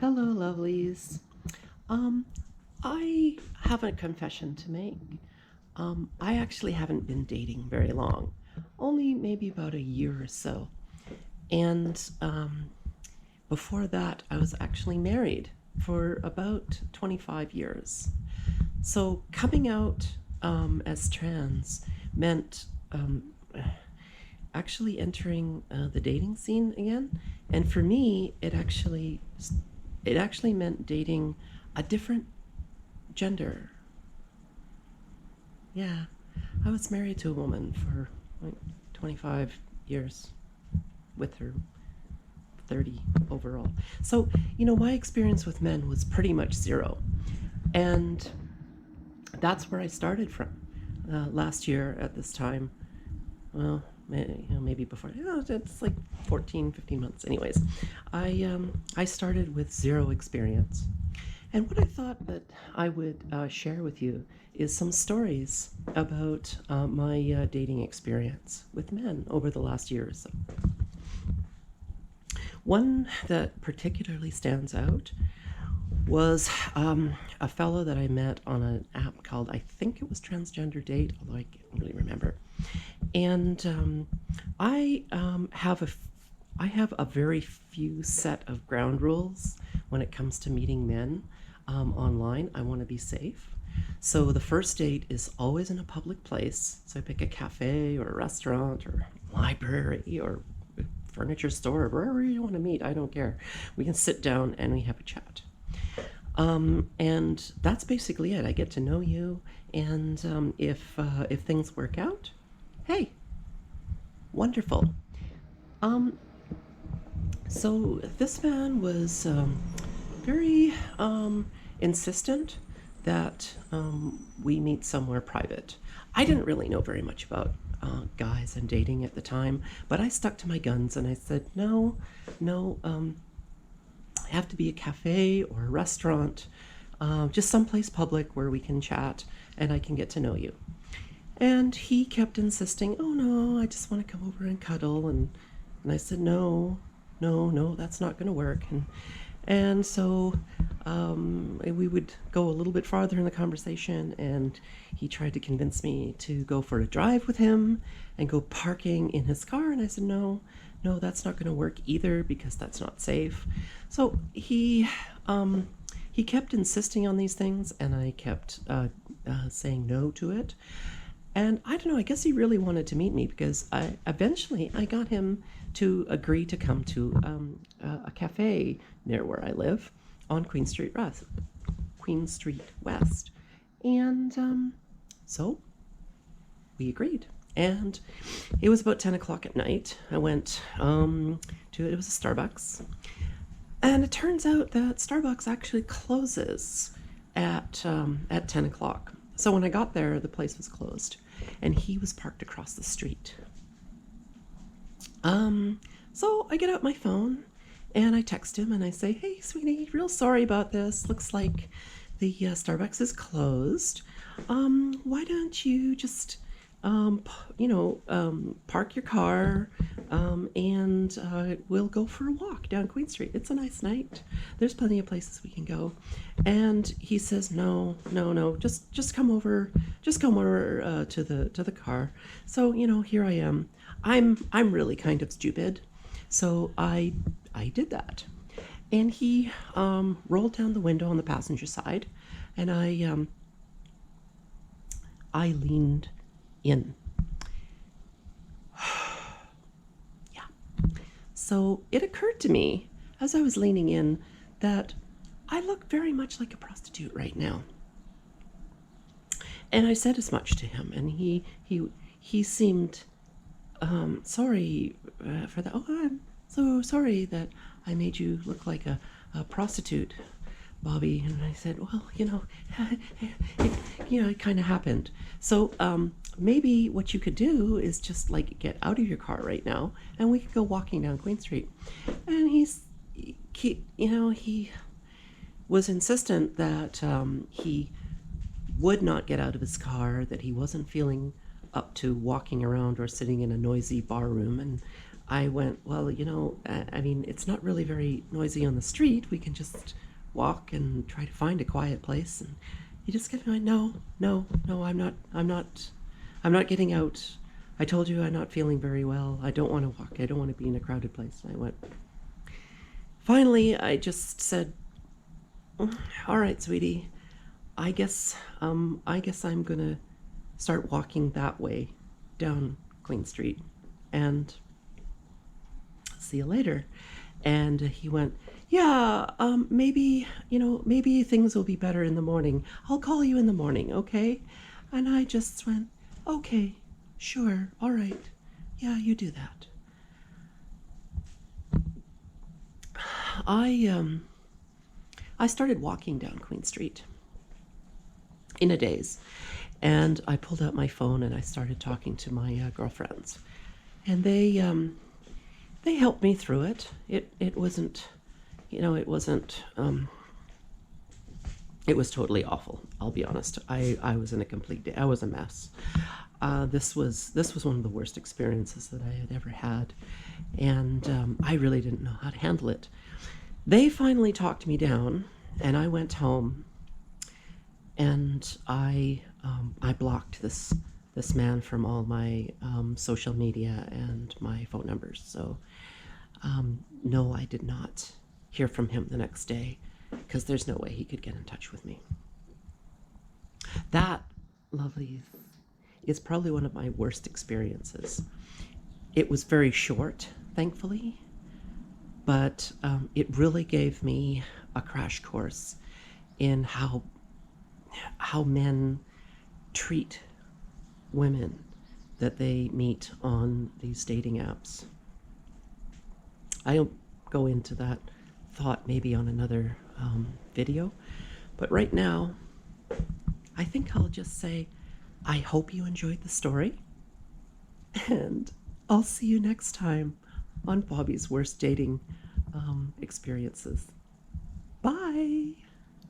Hello, lovelies. Um, I have a confession to make. I actually haven't been dating very long, only maybe about a year or so. And before that, I was actually married for about 25 years. So coming out as trans meant actually entering the dating scene again. And for me, it actually meant dating a different gender. Yeah, I was married to a woman for like 25 years, with her 30 overall. So, my experience with men was pretty much zero. And that's where I started from last year at this time. Well, maybe before. It's like 14, 15 months. Anyways, I started with zero experience. And what I thought that I would share with you is some stories about my dating experience with men over the last year or so. One that particularly stands out was a fellow that I met on an app called, I think it was Transgender Date, although I can't really remember. And I have a very few set of ground rules when it comes to meeting men online. I want to be safe. So the first date is always in a public place. So I pick a cafe or a restaurant or library or furniture store or wherever you want to meet. I don't care. We can sit down and we have a chat. And that's basically it. I get to know you, and if things work out, hey, wonderful. Um, so this man was very insistent that we meet somewhere private. I didn't really know very much about guys and dating at the time, but I stuck to my guns and I said, no, no, have to be a cafe or a restaurant, just someplace public where we can chat and I can get to know you. And he kept insisting, oh no, I just want to come over and cuddle. And I said, no, no, no, that's not going to work. And so we would go a little bit farther in the conversation, and he tried to convince me to go for a drive with him and go parking in his car. And I said, no, no, that's not going to work either because that's not safe. So he kept insisting on these things, and I kept saying no to it. And I don't know, I guess he really wanted to meet me because eventually I got him to agree to come to a cafe near where I live on Queen Street West. And so we agreed. And it was about 10 o'clock at night. I went it was a Starbucks. And it turns out that Starbucks actually closes at 10 o'clock. So when I got there, the place was closed, and he was parked across the street. So I get out my phone, and I text him, and I say, hey, sweetie, real sorry about this. Looks like the Starbucks is closed. Why don't you just, park your car, and we'll go for a walk down Queen Street. It's a nice night. There's plenty of places we can go. And he says, no, just come over, to the car. So, here I am. I'm really kind of stupid. So I did that. And he rolled down the window on the passenger side, and I leaned in. Yeah. So it occurred to me as I was leaning in that I look very much like a prostitute right now. And I said as much to him, and he seemed sorry for that. Oh, I'm so sorry that I made you look like a prostitute, Bobbi. And I said, well, it kind of happened. So maybe what you could do is just like get out of your car right now, and we could go walking down Queen Street. And he was insistent that he would not get out of his car, that he wasn't feeling up to walking around or sitting in a noisy bar room. And I went, well, I mean, it's not really very noisy on the street. We can just walk and try to find a quiet place. And he just kept going, no, no, no, I'm not getting out. I told you I'm not feeling very well. I don't want to walk. I don't want to be in a crowded place. And I went, finally, I just said, all right, sweetie, I guess I'm gonna start walking that way down Queen Street, and see you later. And he went, yeah, maybe, maybe things will be better in the morning. I'll call you in the morning, okay? And I just went, okay, sure, all right. Yeah, you do that. I started walking down Queen Street in a daze, and I pulled out my phone and I started talking to my girlfriends, and they helped me through it. It wasn't, it wasn't. It was totally awful. I'll be honest. I was in a complete. I was a mess. This was one of the worst experiences that I had ever had, and I really didn't know how to handle it. They finally talked me down, and I went home, and I blocked this man from all my social media and my phone numbers. So no, I did not hear from him the next day, because there's no way he could get in touch with me. That, lovely, is probably one of my worst experiences. It was very short, thankfully, but it really gave me a crash course in how men treat women that they meet on these dating apps. I'll go into that thought maybe on another video, but right now I think I'll just say I hope you enjoyed the story, and I'll see you next time on Bobbi's Worst Dating Experiences. Bye!